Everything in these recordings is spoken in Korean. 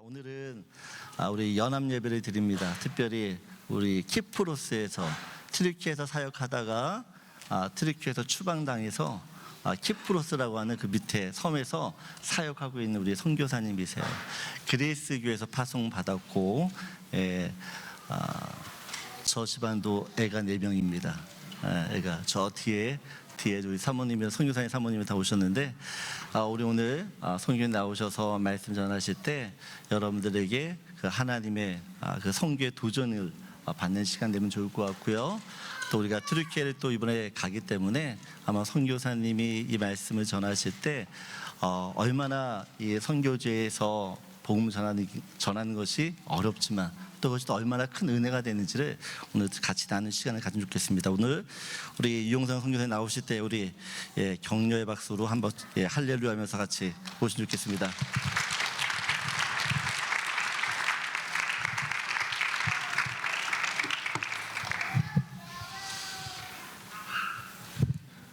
오늘은 우리 연합 예배를 드립니다. 특별히 우리 키프로스에서 트리키에서 사역하다가 트리키에서 추방당해서 키프로스라고 하는 그 밑에 섬에서 사역하고 있는 우리 선교사님이세요. 그레이스 교회에서 파송 받았고, 저 집안도 애가 4명입니다. 애가 저 뒤에 우리 사모님이랑 선교사님 사모님이 다 오셨는데, 우리 오늘 선교에 나오셔서 말씀 전하실 때 여러분들에게 그 하나님의 그 선교의 도전을 받는 시간 되면 좋을 것 같고요. 또 우리가 트리키에를 또 이번에 가기 때문에 아마 선교사님이 이 말씀을 전하실 때 얼마나 이 선교제에서 복음 전하는 것이 어렵지만 또 그것이 또 얼마나 큰 은혜가 되는지를 오늘 같이 나누는 시간을 가지면 좋겠습니다. 오늘 우리 이용상 선교사님 나오실 때 우리 격려의 박수로 한번 할렐루야 하면서 같이 보시면 좋겠습니다.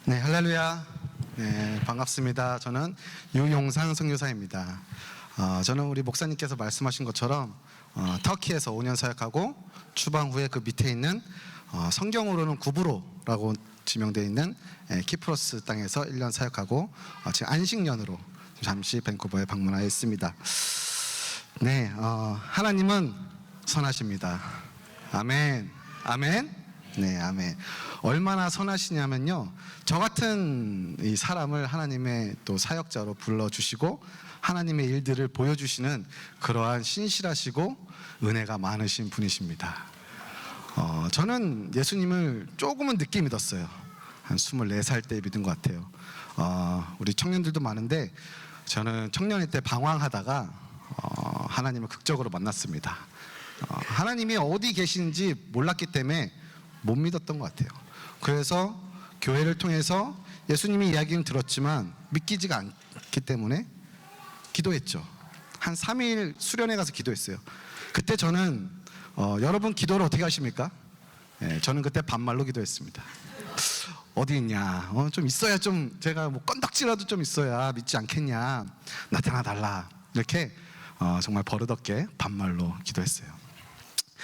네, 할렐루야. 네, 반갑습니다. 저는 유용상 선교사입니다. 저는 우리 목사님께서 말씀하신 것처럼 터키에서 5년 사역하고 추방 후에 그 밑에 있는 성경으로는 구브로라고 지명되어 있는 키프로스 땅에서 1년 사역하고 지금 안식년으로 잠시 밴쿠버에 방문하였습니다. 네, 하나님은 선하십니다. 아멘. 아멘. 네, 아멘. 얼마나 선하시냐면요, 저 같은 이 사람을 하나님의 또 사역자로 불러주시고 하나님의 일들을 보여주시는 그러한 신실하시고 은혜가 많으신 분이십니다. 저는 예수님을 조금은 늦게 믿었어요. 한 24살 때 믿은 것 같아요. 우리 청년들도 많은데 저는 청년일 때 방황하다가 하나님을 극적으로 만났습니다. 하나님이 어디 계신지 몰랐기 때문에 못 믿었던 것 같아요. 그래서 교회를 통해서 예수님의 이야기는 들었지만 믿기지가 않기 때문에 기도했죠. 한 3일 수련회 가서 기도했어요. 그때 저는 여러분 기도를 어떻게 하십니까? 저는 그때 반말로 기도했습니다. 어디 있냐? 좀 있어야, 좀 제가 뭐 건덕지라도 좀 있어야 믿지 않겠냐? 나타나 달라. 이렇게 정말 버릇없게 반말로 기도했어요.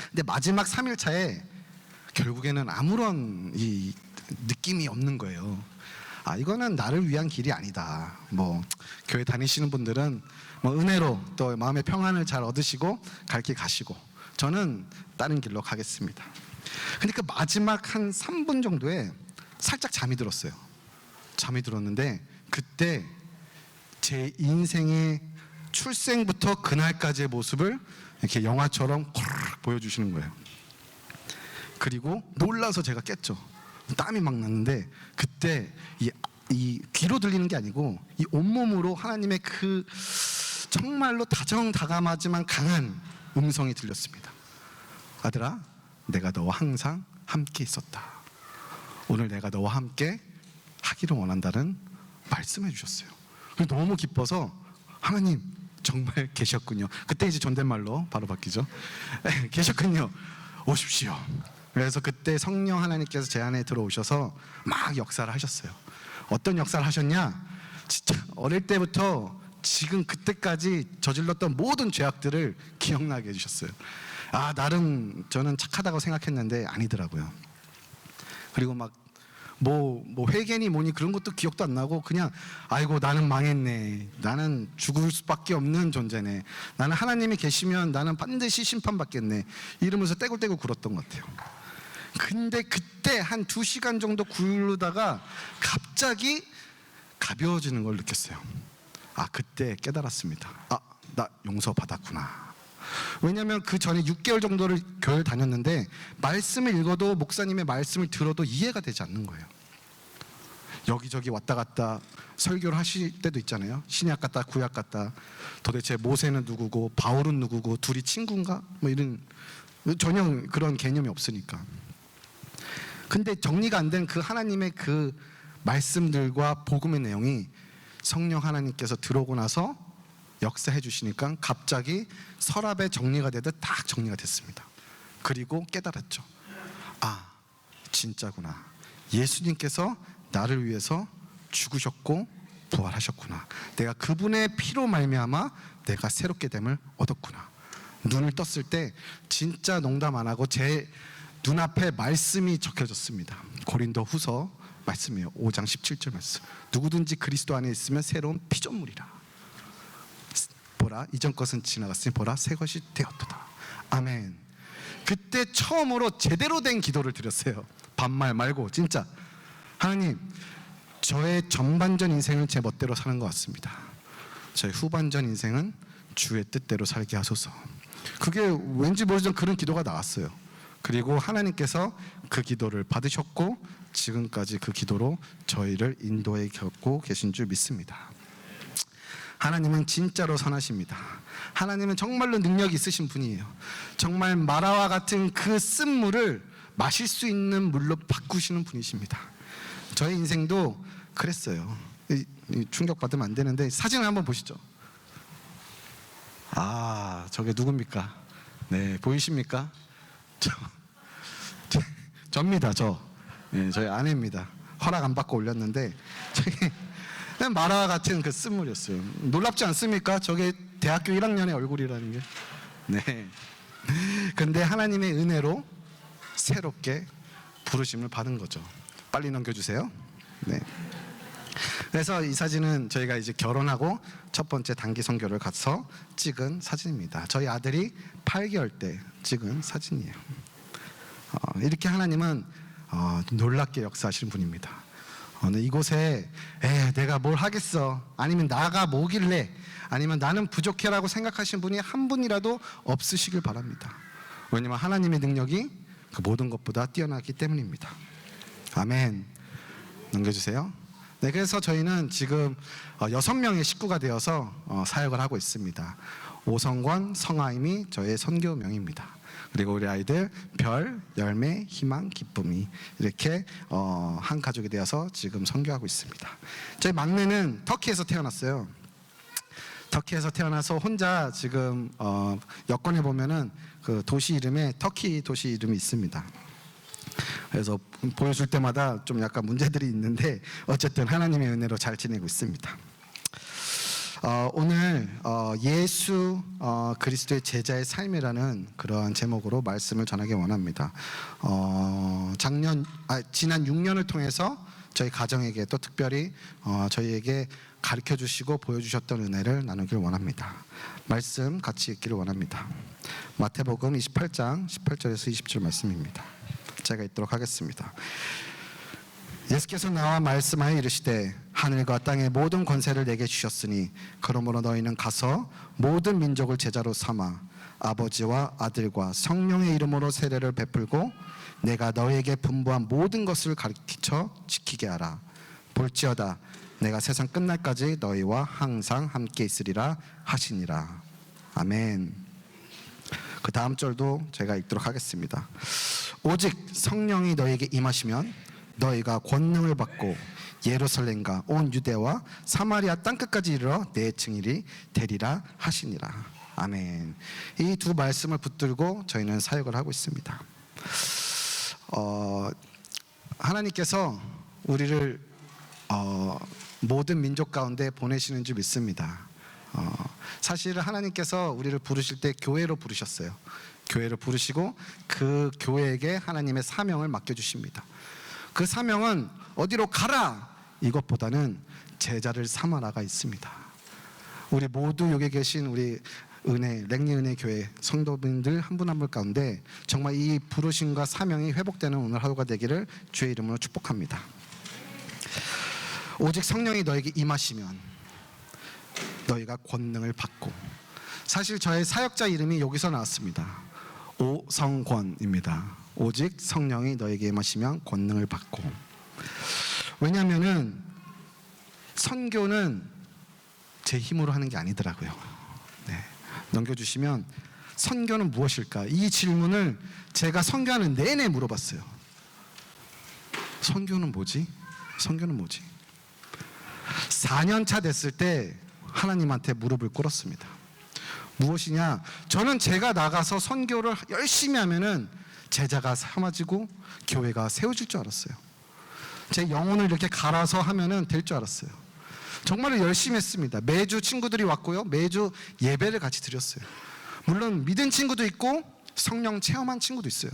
근데 마지막 3일 차에 결국에는 아무런 이 느낌이 없는 거예요. 이거는 나를 위한 길이 아니다. 뭐 교회 다니시는 분들은 뭐 은혜로 또 마음의 평안을 잘 얻으시고 갈 길 가시고, 저는 다른 길로 가겠습니다. 근데 그 마지막 한 3분 정도에 살짝 잠이 들었어요. 잠이 들었는데 그때 제 인생의 출생부터 그날까지의 모습을 이렇게 영화처럼 보여주시는 거예요. 그리고 놀라서 제가 깼죠. 땀이 막 났는데 그때 이 귀로 들리는 게 아니고 이 온몸으로 하나님의 그 정말로 다정다감하지만 강한 음성이 들렸습니다. 아들아, 내가 너와 항상 함께 있었다. 오늘 내가 너와 함께 하기를 원한다는 말씀해 주셨어요. 너무 기뻐서 하나님 정말 계셨군요. 그때 이제 존댓말로 바로 바뀌죠. 계셨군요. 오십시오. 그래서 그때 성령 하나님께서 제 안에 들어오셔서 막 역사를 하셨어요. 어떤 역사를 하셨냐? 진짜 어릴 때부터 지금 그때까지 저질렀던 모든 죄악들을 기억나게 해주셨어요. 나름 저는 착하다고 생각했는데 아니더라고요. 그리고 막 뭐 회개니 뭐니 그런 것도 기억도 안 나고 그냥 아이고 나는 망했네, 나는 죽을 수밖에 없는 존재네, 나는 하나님이 계시면 나는 반드시 심판받겠네, 이러면서 떼굴떼굴 굴었던 것 같아요. 근데 그때 한 2시간 정도 굴르다가 갑자기 가벼워지는 걸 느꼈어요. 그때 깨달았습니다. 나 용서받았구나. 왜냐하면 그 전에 6개월 정도를 교회를 다녔는데 말씀을 읽어도, 목사님의 말씀을 들어도 이해가 되지 않는 거예요. 여기저기 왔다 갔다 설교를 하실 때도 있잖아요. 신약 같다 구약 같다, 도대체 모세는 누구고 바울은 누구고 둘이 친구인가? 뭐 이런, 전혀 그런 개념이 없으니까. 근데 정리가 안 된 그 하나님의 그 말씀들과 복음의 내용이 성령 하나님께서 들어오고 나서 역사해 주시니까 갑자기 서랍에 정리가 되듯 딱 정리가 됐습니다. 그리고 깨달았죠. 진짜구나. 예수님께서 나를 위해서 죽으셨고 부활하셨구나. 내가 그분의 피로 말미암아 내가 새롭게 됨을 얻었구나. 눈을 떴을 때 진짜 농담 안 하고 제 눈앞에 말씀이 적혀졌습니다. 고린도후서 말씀이에요. 5장 17절 말씀. 누구든지 그리스도 안에 있으면 새로운 피조물이라. 보라, 이전 것은 지나갔으니 보라, 새 것이 되었도다. 아멘. 그때 처음으로 제대로 된 기도를 드렸어요. 반말 말고 진짜. 하나님, 저의 전반전 인생은 제 멋대로 사는 것 같습니다. 저의 후반전 인생은 주의 뜻대로 살게 하소서. 그게 왠지 모르지만 그런 기도가 나왔어요. 그리고 하나님께서 그 기도를 받으셨고 지금까지 그 기도로 저희를 인도해 겼고 계신 줄 믿습니다. 하나님은 진짜로 선하십니다. 하나님은 정말로 능력이 있으신 분이에요. 정말 마라와 같은 그 쓴물을 마실 수 있는 물로 바꾸시는 분이십니다. 저의 인생도 그랬어요. 충격받으면 안 되는데 사진을 한번 보시죠. 아, 저게 누굽니까? 네, 보이십니까? 접니다. 네, 저희 아내입니다. 허락 안 받고 올렸는데 저게 마라와 같은 그 쓴물이었어요. 놀랍지 않습니까? 저게 대학교 1학년의 얼굴이라는 게. 네. 근데 하나님의 은혜로 새롭게 부르심을 받은 거죠. 빨리 넘겨주세요. 네. 그래서 이 사진은 저희가 이제 결혼하고 첫 번째 단기 선교를 가서 찍은 사진입니다. 저희 아들이 8개월 때 찍은 사진이에요. 이렇게 하나님은 놀랍게 역사하시는 분입니다. 이곳에 내가 뭘 하겠어, 아니면 나가 뭐길래, 아니면 나는 부족해라고 생각하시는 분이 한 분이라도 없으시길 바랍니다. 왜냐하면 하나님의 능력이 그 모든 것보다 뛰어나기 때문입니다. 아멘. 넘겨주세요. 네, 그래서 저희는 지금 6명의 식구가 되어서 사역을 하고 있습니다. 오성권, 성아임이 저의 선교명입니다. 그리고 우리 아이들 별, 열매, 희망, 기쁨이 이렇게 한 가족이 되어서 지금 선교하고 있습니다. 저희 막내는 터키에서 태어났어요. 터키에서 태어나서 혼자 지금 여권에 보면은 그 도시 이름에 터키 도시 이름이 있습니다. 그래서 보여줄 때마다 좀 약간 문제들이 있는데 어쨌든 하나님의 은혜로 잘 지내고 있습니다. 오늘 예수 그리스도의 제자의 삶이라는 그러한 제목으로 말씀을 전하기 원합니다. 지난 6년을 통해서 저희 가정에게 또 특별히 저희에게 가르쳐 주시고 보여주셨던 은혜를 나누길 원합니다. 말씀 같이 읽기를 원합니다. 마태복음 28장 18절에서 20절 말씀입니다. 제가 읽도록 하겠습니다. 예수께서 나와 말씀하여 이르시되 하늘과 땅의 모든 권세를 내게 주셨으니 그러므로 너희는 가서 모든 민족을 제자로 삼아 아버지와 아들과 성령의 이름으로 세례를 베풀고 내가 너희에게 분부한 모든 것을 가르쳐 지키게 하라. 볼지어다 내가 세상 끝날까지 너희와 항상 함께 있으리라 하시니라. 아멘. 그 다음 절도 제가 읽도록 하겠습니다. 오직 성령이 너희에게 임하시면 너희가 권능을 받고 예루살렘과 온 유대와 사마리아 땅끝까지 이르러 내 증인이 되리라 하시니라. 아멘. 이 두 말씀을 붙들고 저희는 사역을 하고 있습니다. 하나님께서 우리를 모든 민족 가운데 보내시는 줄 믿습니다. 사실 하나님께서 우리를 부르실 때 교회로 부르셨어요. 교회로 부르시고 그 교회에게 하나님의 사명을 맡겨주십니다. 그 사명은 어디로 가라 이것보다는 제자를 삼아라가 있습니다. 우리 모두 여기 계신 우리 랭리 은혜 교회 성도분들 한 분 한 분 가운데 정말 이 부르심과 사명이 회복되는 오늘 하루가 되기를 주의 이름으로 축복합니다. 오직 성령이 너에게 임하시면 너희가 권능을 받고, 사실 저의 사역자 이름이 여기서 나왔습니다. 오성권입니다. 오직 성령이 너에게 임하시면 권능을 받고. 왜냐하면은 선교는 제 힘으로 하는 게 아니더라고요. 네. 넘겨주시면 선교는 무엇일까? 이 질문을 제가 선교하는 내내 물어봤어요. 선교는 뭐지? 선교는 뭐지? 4년 차 됐을 때 하나님한테 무릎을 꿇었습니다. 무엇이냐? 저는 제가 나가서 선교를 열심히 하면은 제자가 삼아지고 교회가 세워질 줄 알았어요. 제 영혼을 이렇게 갈아서 하면은 될 줄 알았어요. 정말로 열심히 했습니다. 매주 친구들이 왔고요. 매주 예배를 같이 드렸어요. 물론 믿은 친구도 있고 성령 체험한 친구도 있어요.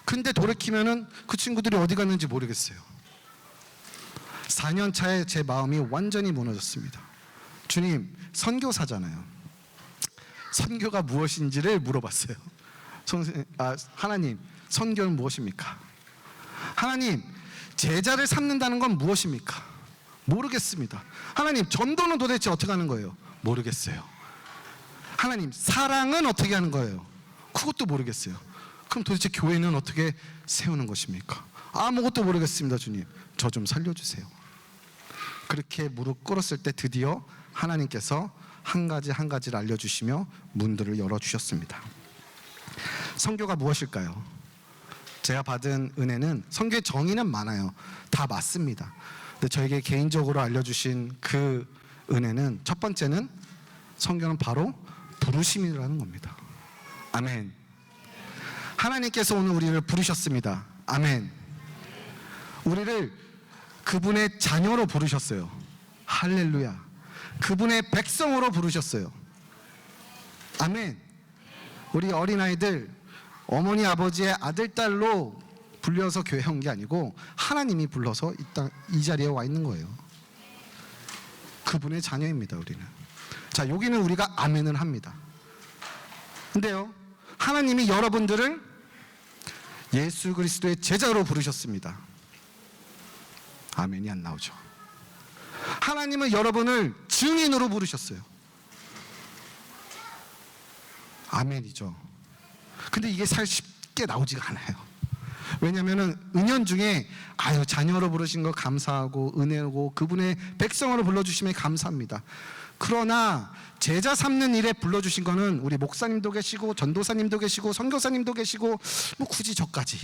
근데 돌이키면은 그 친구들이 어디 갔는지 모르겠어요. 4년 차에 제 마음이 완전히 무너졌습니다. 주님, 선교사잖아요. 선교가 무엇인지를 물어봤어요. 하나님, 선교는 무엇입니까? 하나님, 제자를 삼는다는 건 무엇입니까? 모르겠습니다. 하나님, 전도는 도대체 어떻게 하는 거예요? 모르겠어요. 하나님, 사랑은 어떻게 하는 거예요? 그것도 모르겠어요. 그럼 도대체 교회는 어떻게 세우는 것입니까? 아무것도 모르겠습니다. 주님, 저 좀 살려주세요. 그렇게 무릎 꿇었을 때 드디어 하나님께서 한 가지 한 가지를 알려주시며 문들을 열어주셨습니다. 선교가 무엇일까요? 제가 받은 은혜는, 선교의 정의는 많아요. 다 맞습니다. 근데 저에게 개인적으로 알려주신 그 은혜는, 첫 번째는 선교는 바로 부르심이라는 겁니다. 아멘. 하나님께서 오늘 우리를 부르셨습니다. 아멘. 우리를 그분의 자녀로 부르셨어요. 할렐루야. 그분의 백성으로 부르셨어요. 아멘. 우리 어린아이들 어머니 아버지의 아들 딸로 불려서 교회 온 게 아니고 하나님이 불러서 이 자리에 와 있는 거예요. 그분의 자녀입니다. 우리는. 자, 여기는 우리가 아멘을 합니다. 근데요, 하나님이 여러분들을 예수 그리스도의 제자로 부르셨습니다. 아멘이 안 나오죠. 하나님은 여러분을 증인으로 부르셨어요. 아멘이죠. 근데 이게 사실 쉽게 나오지가 않아요. 왜냐하면 은연중에 자녀로 부르신 거 감사하고 은혜고 그분의 백성으로 불러주심에 감사합니다. 그러나 제자 삼는 일에 불러주신 거는 우리 목사님도 계시고 전도사님도 계시고 선교사님도 계시고 뭐 굳이 저까지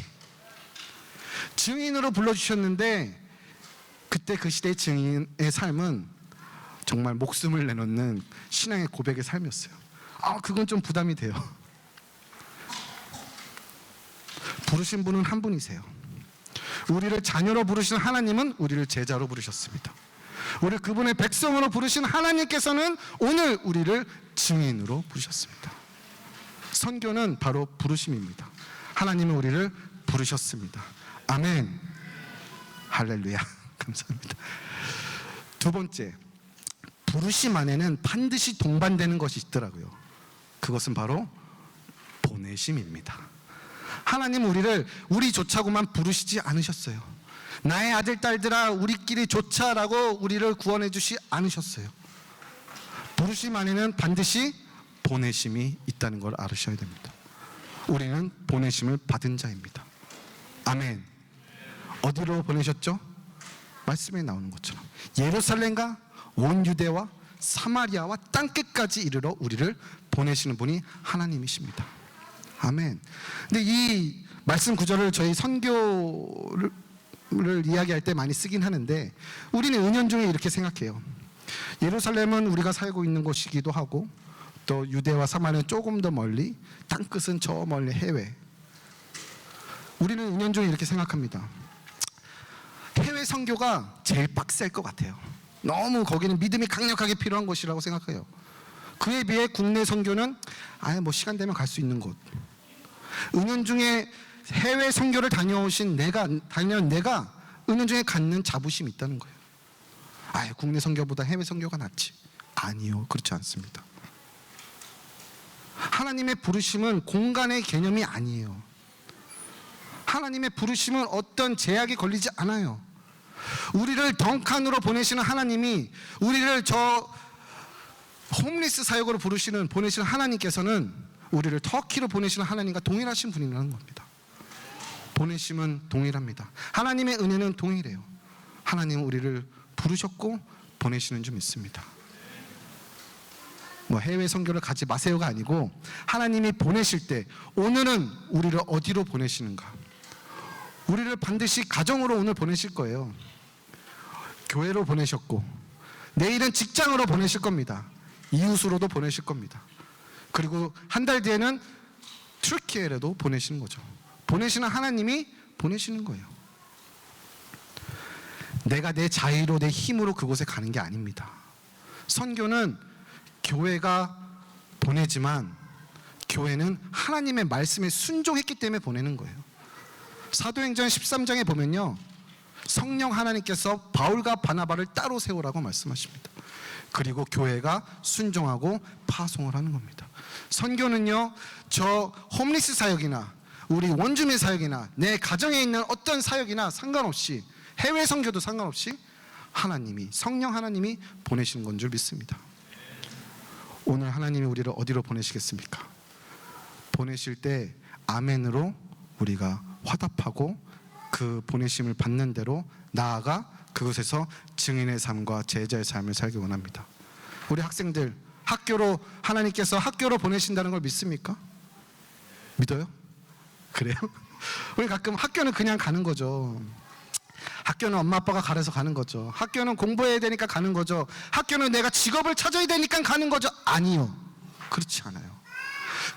증인으로 불러주셨는데, 그때 그 시대의 증인의 삶은 정말 목숨을 내놓는 신앙의 고백의 삶이었어요. 그건 좀 부담이 돼요. 부르신 분은 한 분이세요. 우리를 자녀로 부르신 하나님은 우리를 제자로 부르셨습니다. 우리를 그분의 백성으로 부르신 하나님께서는 오늘 우리를 증인으로 부르셨습니다. 선교는 바로 부르심입니다. 하나님은 우리를 부르셨습니다. 아멘. 할렐루야. 감사합니다. 두 번째, 부르심 안에는 반드시 동반되는 것이 있더라고요. 그것은 바로 보내심입니다. 하나님은 우리를 우리조차고만 부르시지 않으셨어요. 나의 아들 딸들아 우리끼리 조차라고 우리를 구원해 주시 않으셨어요. 부르심 안에는 반드시 보내심이 있다는 걸 알으셔야 됩니다. 우리는 보내심을 받은 자입니다. 아멘. 어디로 보내셨죠? 말씀에 나오는 것처럼 예루살렘과 온 유대와 사마리아와 땅끝까지 이르러 우리를 보내시는 분이 하나님이십니다. 아멘. 근데 이 말씀 구절을 저희 선교를 이야기할 때 많이 쓰긴 하는데, 우리는 은연중에 이렇게 생각해요. 예루살렘은 우리가 살고 있는 곳이기도 하고, 또 유대와 사마리아는 조금 더 멀리, 땅끝은 저 멀리 해외. 우리는 은연중에 이렇게 생각합니다. 해외 선교가 제일 빡셀 것 같아요. 너무 거기는 믿음이 강력하게 필요한 곳이라고 생각해요. 그에 비해 국내 선교는 시간 되면 갈 수 있는 곳. 은연중에 해외 선교를 다녀오신 내가 은연중에 갖는 자부심이 있다는 거예요. 국내 선교보다 해외 선교가 낫지. 아니요, 그렇지 않습니다. 하나님의 부르심은 공간의 개념이 아니에요. 하나님의 부르심은 어떤 제약이 걸리지 않아요. 우리를 덩칸으로 보내시는 하나님이 우리를 저 홈리스 사역으로 보내시는 하나님께서는 우리를 터키로 보내시는 하나님과 동일하신 분이라는 겁니다. 보내심은 동일합니다. 하나님의 은혜는 동일해요. 하나님은 우리를 부르셨고 보내시는 줄 믿습니다. 해외 선교를 가지 마세요가 아니고, 하나님이 보내실 때 오늘은 우리를 어디로 보내시는가? 우리를 반드시 가정으로 오늘 보내실 거예요. 교회로 보내셨고, 내일은 직장으로 보내실 겁니다. 이웃으로도 보내실 겁니다. 그리고 한 달 뒤에는 튀르키예로도 보내시는 거죠. 보내시는 하나님이 보내시는 거예요. 내가 내 자유로 내 힘으로 그곳에 가는 게 아닙니다. 선교는 교회가 보내지만 교회는 하나님의 말씀에 순종했기 때문에 보내는 거예요. 사도행전 13장에 보면요, 성령 하나님께서 바울과 바나바를 따로 세우라고 말씀하십니다. 그리고 교회가 순종하고 파송을 하는 겁니다. 선교는요, 저 홈리스 사역이나 우리 원주민 사역이나 내 가정에 있는 어떤 사역이나 상관없이, 해외 선교도 상관없이 하나님이, 성령 하나님이 보내시는 건 줄 믿습니다. 오늘 하나님이 우리를 어디로 보내시겠습니까? 보내실 때 아멘으로 우리가 화답하고 그 보내심을 받는 대로 나아가 그곳에서 증인의 삶과 제자의 삶을 살기 원합니다. 우리 학생들, 학교로, 하나님께서 학교로 보내신다는 걸 믿습니까? 믿어요? 그래요? 우리 가끔 학교는 그냥 가는 거죠. 학교는 엄마 아빠가 가려서 가는 거죠. 학교는 공부해야 되니까 가는 거죠. 학교는 내가 직업을 찾아야 되니까 가는 거죠. 아니요, 그렇지 않아요.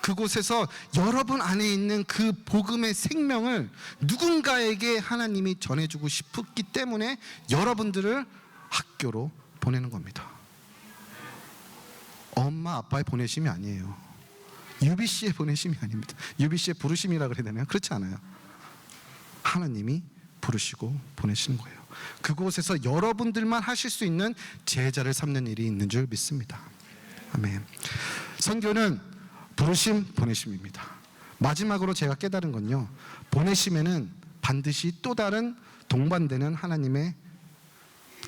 그곳에서 여러분 안에 있는 그 복음의 생명을 누군가에게 하나님이 전해주고 싶었기 때문에 여러분들을 학교로 보내는 겁니다. 엄마 아빠의 보내심이 아니에요. UBC의 보내심이 아닙니다. UBC의 부르심이라 그래야 되나요? 그렇지 않아요. 하나님이 부르시고 보내시는 거예요. 그곳에서 여러분들만 하실 수 있는 제자를 삼는 일이 있는 줄 믿습니다. 아멘. 선교는 부르심, 보내심입니다. 마지막으로 제가 깨달은 건요, 보내심에는 반드시 또 다른 동반되는 하나님의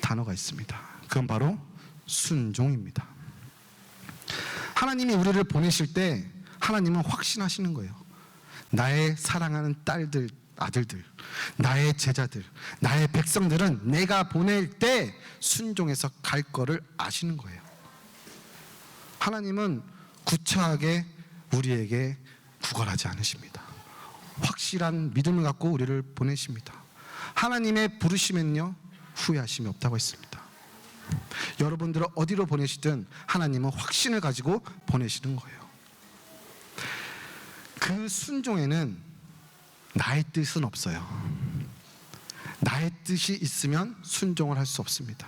단어가 있습니다. 그건 바로 순종입니다. 하나님이 우리를 보내실 때 하나님은 확신하시는 거예요. 나의 사랑하는 딸들, 아들들, 나의 제자들, 나의 백성들은 내가 보낼 때 순종해서 갈 거를 아시는 거예요. 하나님은 구차하게 우리에게 구걸하지 않으십니다. 확실한 믿음을 갖고 우리를 보내십니다. 하나님의 부르심엔요, 후회하심이 없다고 했습니다. 여러분들을 어디로 보내시든 하나님은 확신을 가지고 보내시는 거예요. 그 순종에는 나의 뜻은 없어요. 나의 뜻이 있으면 순종을 할 수 없습니다.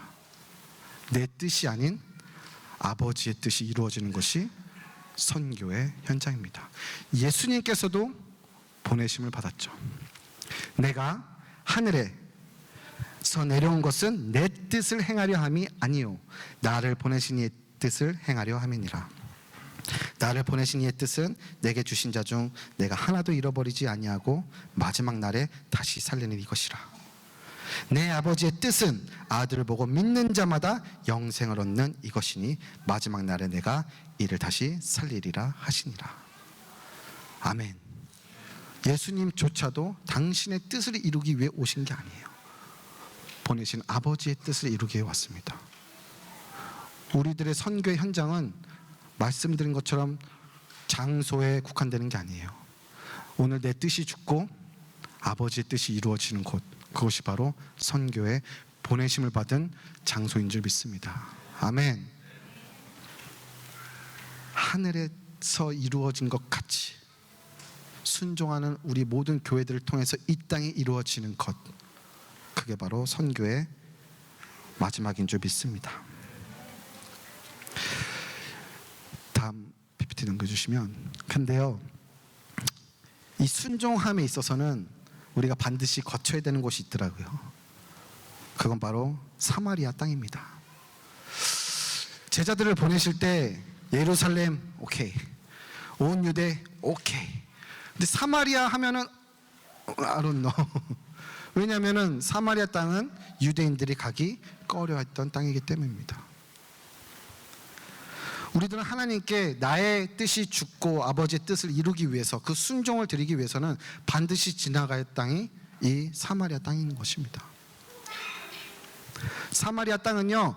내 뜻이 아닌 아버지의 뜻이 이루어지는 것이 선교의 현장입니다. 예수님께서도 보내심을 받았죠. 내가 하늘에서 내려온 것은 내 뜻을 행하려 함이 아니요 나를 보내신 이의 뜻을 행하려 함이니라. 나를 보내신 이의 뜻은 내게 주신 자 중 내가 하나도 잃어버리지 아니하고 마지막 날에 다시 살리는 이것이라. 내 아버지의 뜻은 아들을 보고 믿는 자마다 영생을 얻는 이것이니 마지막 날에 내가 이를 다시 살리리라 하시니라. 아멘. 예수님조차도 당신의 뜻을 이루기 위해 오신 게 아니에요. 보내신 아버지의 뜻을 이루기 위해 왔습니다. 우리들의 선교의 현장은 말씀드린 것처럼 장소에 국한되는 게 아니에요. 오늘 내 뜻이 죽고 아버지의 뜻이 이루어지는 곳, 그것이 바로 선교의 보내심을 받은 장소인 줄 믿습니다. 아멘. 하늘에서 이루어진 것 같이 순종하는 우리 모든 교회들을 통해서 이 땅에 이루어지는 것, 그게 바로 선교의 마지막인 줄 믿습니다. 다음 PPT 넘겨주시면. 근데요, 이 순종함에 있어서는 우리가 반드시 거쳐야 되는 곳이 있더라고요. 그건 바로 사마리아 땅입니다. 제자들을 보내실 때 예루살렘 오케이, 온 유대 오케이. 근데 사마리아 하면은 I don't know. 왜냐하면은 사마리아 땅은 유대인들이 가기 꺼려했던 땅이기 때문입니다. 우리들은 하나님께 나의 뜻이 죽고 아버지의 뜻을 이루기 위해서, 그 순종을 드리기 위해서는 반드시 지나가야 할 땅이 이 사마리아 땅인 것입니다. 사마리아 땅은요,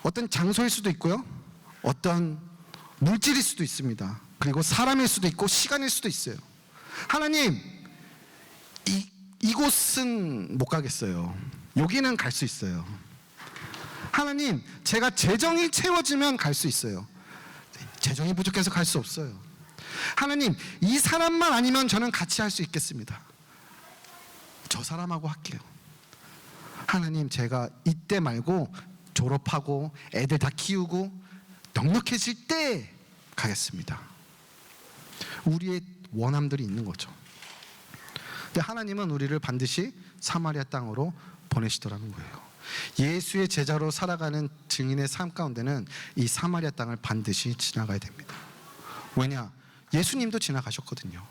어떤 장소일 수도 있고요, 어떤 물질일 수도 있습니다. 그리고 사람일 수도 있고 시간일 수도 있어요. 하나님, 이곳은 못 가겠어요. 여기는 갈 수 있어요. 하나님, 제가 재정이 채워지면 갈 수 있어요. 재정이 부족해서 갈 수 없어요. 하나님, 이 사람만 아니면 저는 같이 할 수 있겠습니다. 저 사람하고 할게요. 하나님, 제가 이때 말고 졸업하고 애들 다 키우고 넉넉해질 때 가겠습니다. 우리의 원함들이 있는 거죠. 근데 하나님은 우리를 반드시 사마리아 땅으로 보내시더라는 거예요. 예수의 제자로 살아가는 증인의 삶 가운데는 이 사마리아 땅을 반드시 지나가야 됩니다. 왜냐? 예수님도 지나가셨거든요.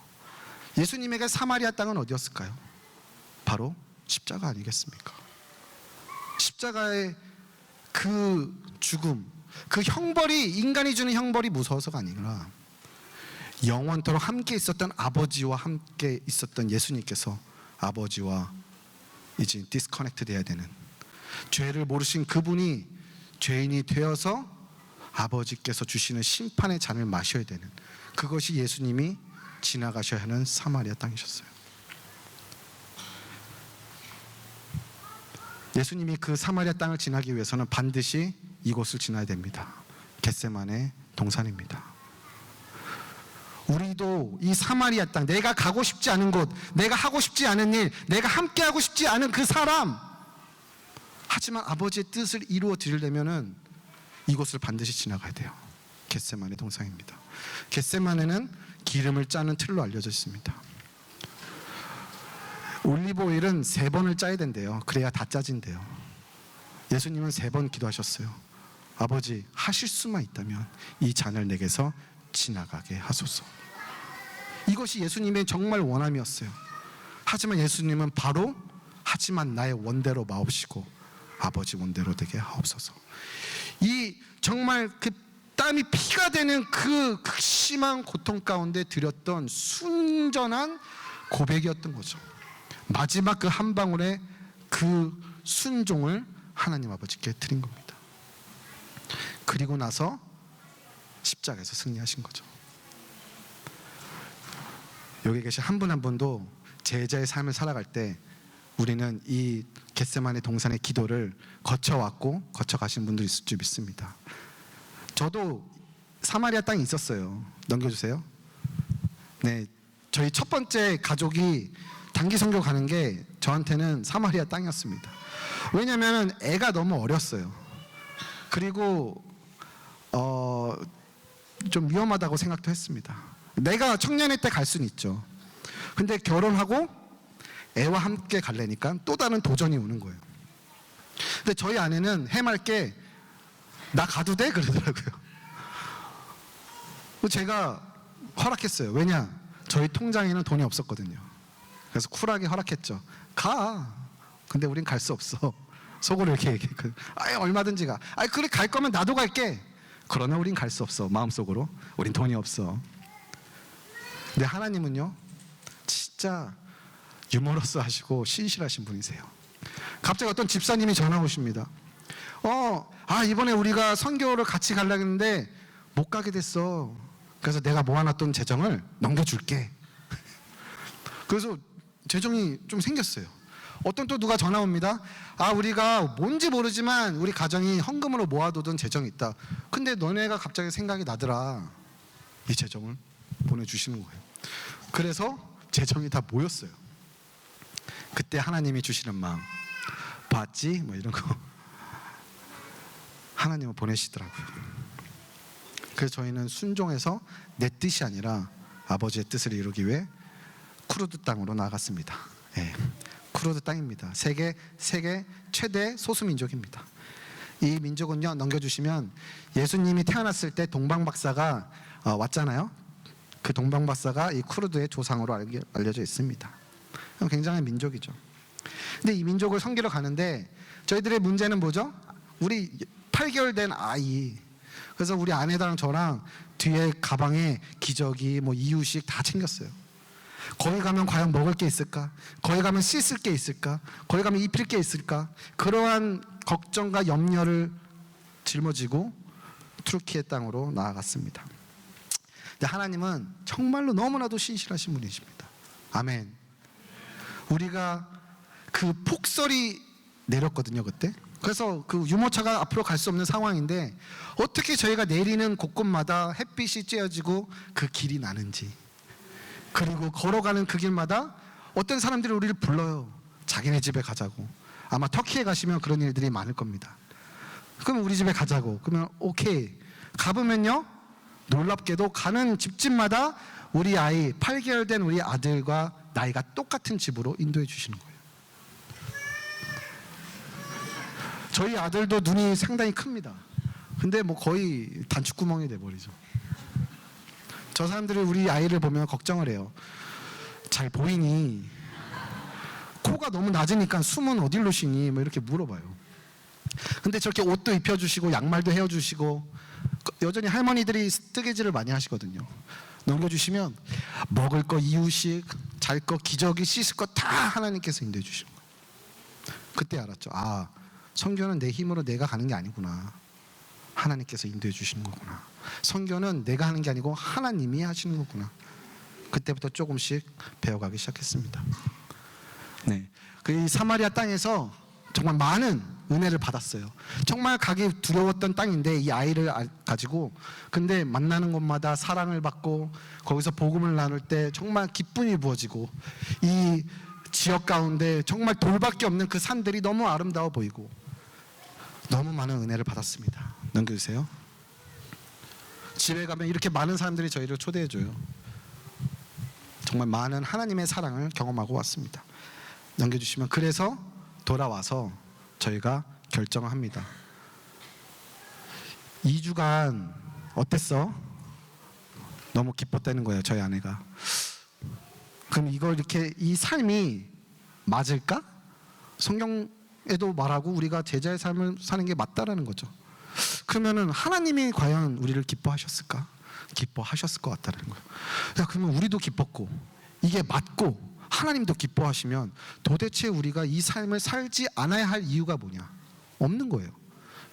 예수님에게 사마리아 땅은 어디였을까요? 바로 십자가 아니겠습니까? 십자가의 그 죽음, 그 형벌이, 인간이 주는 형벌이 무서워서가 아니라 영원토록 함께 있었던 아버지와 함께 있었던 예수님께서 아버지와 이제 디스커넥트 돼야 되는, 죄를 모르신 그분이 죄인이 되어서 아버지께서 주시는 심판의 잔을 마셔야 되는, 그것이 예수님이 지나가셔야 하는 사마리아 땅이셨어요. 예수님이 그 사마리아 땅을 지나기 위해서는 반드시 이곳을 지나야 됩니다. 겟세마네 동산입니다. 우리도 이 사마리아 땅, 내가 가고 싶지 않은 곳, 내가 하고 싶지 않은 일, 내가 함께 하고 싶지 않은 그 사람, 하지만 아버지의 뜻을 이루어 드리려면은 이곳을 반드시 지나가야 돼요. 겟세마네 동산입니다. 겟세마네는 기름을 짜는 틀로 알려져 있습니다. 올리브 오일은 3번을 짜야 된대요. 그래야 다 짜진대요. 예수님은 3번 기도하셨어요. 아버지, 하실 수만 있다면 이 잔을 내게서 지나가게 하소서. 이것이 예수님의 정말 원함이었어요. 하지만 예수님은 바로 하지만 나의 원대로 마옵시고 아버지 원대로 되게 하옵소서. 이 정말 그 땀이 피가 되는 그 극심한 고통 가운데 드렸던 순전한 고백이었던 거죠. 마지막 그 한 방울의 그 순종을 하나님 아버지께 드린 겁니다. 그리고 나서 십자가에서 승리하신 거죠. 여기 계신 한 분 한 분도 제자의 삶을 살아갈 때 우리는 이 겟세마네 동산의 기도를 거쳐왔고 거쳐가신 분들이 있을 줄 믿습니다. 저도 사마리아 땅에 있었어요. 넘겨주세요. 네, 저희 첫 번째 가족이 단기 선교 가는 게 저한테는 사마리아 땅이었습니다. 왜냐하면 애가 너무 어렸어요. 그리고 좀 위험하다고 생각도 했습니다. 내가 청년의 때 갈 수는 있죠. 근데 결혼하고 애와 함께 가려니까 또 다른 도전이 오는 거예요. 근데 저희 아내는 해맑게 나 가도 돼? 그러더라고요. 제가 허락했어요. 왜냐? 저희 통장에는 돈이 없었거든요. 그래서 쿨하게 허락했죠. 가. 근데 우린 갈 수 없어. 속으로 이렇게 얘기했거든요. 아예 얼마든지 가. 아이 그래 갈 거면 나도 갈게. 그러나 우린 갈 수 없어. 마음속으로. 우린 돈이 없어. 근데 하나님은요, 진짜 유머러스 하시고 신실하신 분이세요. 갑자기 어떤 집사님이 전화 오십니다. 이번에 우리가 선교를 같이 가려고 했는데 못 가게 됐어. 그래서 내가 모아놨던 재정을 넘겨줄게. 그래서 재정이 좀 생겼어요. 어떤 또 누가 전화 옵니다. 우리가 뭔지 모르지만 우리 가정이 헌금으로 모아두던 재정이 있다. 근데 너네가 갑자기 생각이 나더라. 이 재정을 보내주시는 거예요. 그래서 재정이 다 모였어요. 그때 하나님이 주시는 마음, 봤지? 뭐 이런 거 하나님은 보내시더라고요. 그래서 저희는 순종해서 내 뜻이 아니라 아버지의 뜻을 이루기 위해 쿠르드 땅으로 나아갔습니다. 예, 쿠르드 땅입니다. 세계 최대 소수민족입니다. 이 민족은요, 넘겨주시면 예수님이 태어났을 때 동방박사가 왔잖아요. 그 동방박사가 이 쿠르드의 조상으로 알려져 있습니다. 굉장한 민족이죠. 근데 이 민족을 섬기러 가는데 저희들의 문제는 뭐죠? 우리 8개월 된 아이. 그래서 우리 아내랑 저랑 뒤에 가방에 기저귀, 뭐 이유식 다 챙겼어요. 거기 가면 과연 먹을 게 있을까? 거기 가면 씻을 게 있을까? 거기 가면 입힐 게 있을까? 그러한 걱정과 염려를 짊어지고 투르키의 땅으로 나아갔습니다. 근데 하나님은 정말로 너무나도 신실하신 분이십니다. 아멘. 우리가 그 폭설이 내렸거든요, 그때. 그래서 그 유모차가 앞으로 갈 수 없는 상황인데 어떻게 저희가 내리는 곳곳마다 햇빛이 쬐어지고 그 길이 나는지, 그리고 걸어가는 그 길마다 어떤 사람들이 우리를 불러요. 자기네 집에 가자고. 아마 터키에 가시면 그런 일들이 많을 겁니다. 그럼 우리 집에 가자고. 그러면 오케이. 가보면요, 놀랍게도 가는 집집마다 우리 아이 8개월 된 우리 아들과 나이가 똑같은 집으로 인도해 주시는 거예요. 저희 아들도 눈이 상당히 큽니다. 근데 뭐 거의 단추구멍이 돼버리죠. 저 사람들이 우리 아이를 보면 걱정을 해요. 잘 보이니? 코가 너무 낮으니까 숨은 어디로 쉬니? 뭐 이렇게 물어봐요. 근데 저렇게 옷도 입혀주시고 양말도 헤어주시고, 여전히 할머니들이 뜨개질을 많이 하시거든요. 넘겨주시면 먹을 거 이유식, 잘 거 기저귀, 씻을 거 다 하나님께서 인도해 주시는 거예요. 그때 알았죠. 아, 선교는 내 힘으로 내가 가는 게 아니구나. 하나님께서 인도해 주시는 거구나. 선교는 내가 하는 게 아니고 하나님이 하시는 거구나. 그때부터 조금씩 배워가기 시작했습니다. 네, 그 사마리아 땅에서 정말 많은 은혜를 받았어요. 정말 가기 두려웠던 땅인데 이 아이를 가지고, 근데 만나는 곳마다 사랑을 받고 거기서 복음을 나눌 때 정말 기쁨이 부어지고, 이 지역 가운데 정말 돌밖에 없는 그 산들이 너무 아름다워 보이고 너무 많은 은혜를 받았습니다. 넘겨주세요. 집에 가면 이렇게 많은 사람들이 저희를 초대해줘요. 정말 많은 하나님의 사랑을 경험하고 왔습니다. 넘겨주시면, 그래서 돌아와서 저희가 결정을 합니다. 2주간 어땠어? 너무 기뻤다는 거예요, 저희 아내가. 그럼 이걸 이렇게, 이 삶이 맞을까? 성경에도 말하고 우리가 제자의 삶을 사는 게 맞다라는 거죠. 그러면은 하나님이 과연 우리를 기뻐하셨을까? 기뻐하셨을 것 같다는 거예요. 야, 그러면 우리도 기뻤고 이게 맞고 하나님도 기뻐하시면 도대체 우리가 이 삶을 살지 않아야 할 이유가 뭐냐? 없는 거예요.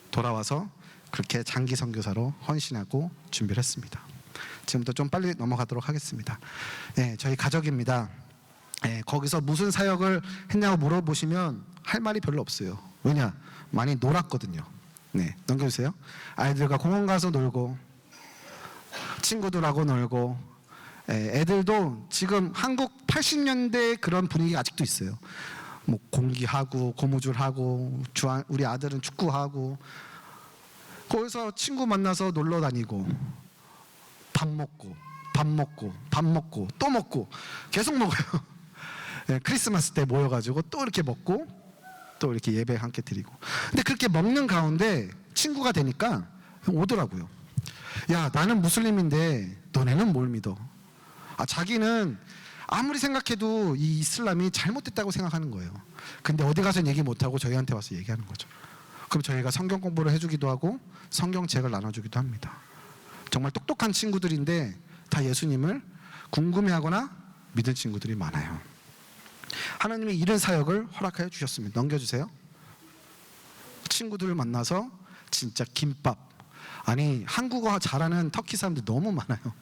돌아와서 그렇게 장기 선교사로 헌신하고 준비를 했습니다. 지금부터 좀 빨리 넘어가도록 하겠습니다. 네, 저희 가족입니다. 네, 거기서 무슨 사역을 했냐고 물어보시면 할 말이 별로 없어요. 왜냐? 많이 놀았거든요. 네, 넘겨주세요. 아이들과 공원 가서 놀고 친구들하고 놀고, 애들도 지금 한국 80년대 그런 분위기가 아직도 있어요. 뭐 공기하고 고무줄하고, 우리 아들은 축구하고, 거기서 친구 만나서 놀러 다니고, 밥 먹고 또 먹고 계속 먹어요. 네, 크리스마스 때 모여가지고 또 이렇게 먹고 또 이렇게 예배 함께 드리고. 근데 그렇게 먹는 가운데 친구가 되니까 오더라고요. 야, 나는 무슬림인데 너네는 뭘 믿어? 아, 자기는 아무리 생각해도 이 이슬람이 잘못됐다고 생각하는 거예요. 근데 어디 가서 얘기 못하고 저희한테 와서 얘기하는 거죠. 그럼 저희가 성경 공부를 해주기도 하고 성경책을 나눠주기도 합니다. 정말 똑똑한 친구들인데 다 예수님을 궁금해하거나 믿은 친구들이 많아요. 하나님이 이런 사역을 허락하여 주셨습니다. 넘겨주세요. 친구들을 만나서 진짜 김밥, 아니 한국어 잘하는 터키 사람들 너무 많아요.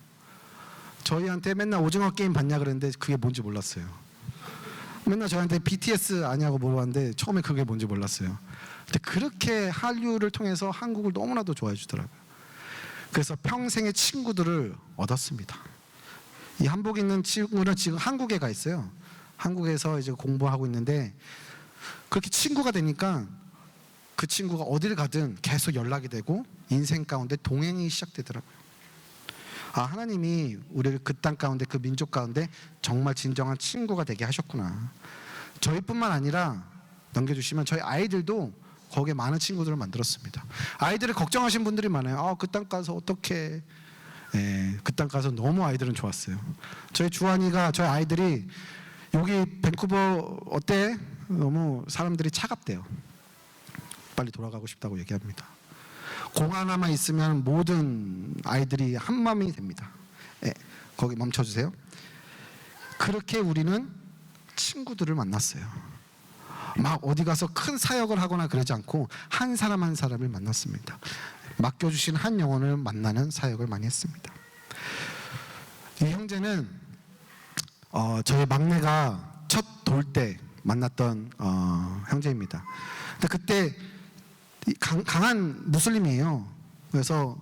저희한테 맨날 오징어 게임 봤냐 그랬는데 그게 뭔지 몰랐어요. 맨날 저한테 BTS 아냐고 물어봤는데 처음에 그게 뭔지 몰랐어요. 근데 그렇게 한류를 통해서 한국을 너무나도 좋아해 주더라고요. 그래서 평생의 친구들을 얻었습니다. 이 한복 입는 친구는 지금 한국에 가 있어요. 한국에서 이제 공부하고 있는데, 그렇게 친구가 되니까 그 친구가 어딜 가든 계속 연락이 되고 인생 가운데 동행이 시작되더라고요. 아, 하나님이 우리를 그 땅 가운데, 그 민족 가운데 정말 진정한 친구가 되게 하셨구나. 저희뿐만 아니라 넘겨주시면 저희 아이들도 거기에 많은 친구들을 만들었습니다. 아이들을 걱정하신 분들이 많아요. 아, 그 땅 가서 어떻게? 그 땅 가서 너무 아이들은 좋았어요. 저희 주한이가, 저희 아이들이 여기 밴쿠버 어때? 너무 사람들이 차갑대요. 빨리 돌아가고 싶다고 얘기합니다. 공 하나만 있으면 모든 아이들이 한 마음이 됩니다. 거기 멈춰주세요. 그렇게 우리는 친구들을 만났어요. 막 어디 가서 큰 사역을 하거나 그러지 않고 한 사람 한 사람을 만났습니다. 맡겨주신 한 영혼을 만나는 사역을 많이 했습니다. 이 형제는 저희 막내가 첫 돌 때 만났던 형제입니다. 근데 그때 강한 무슬림이에요. 그래서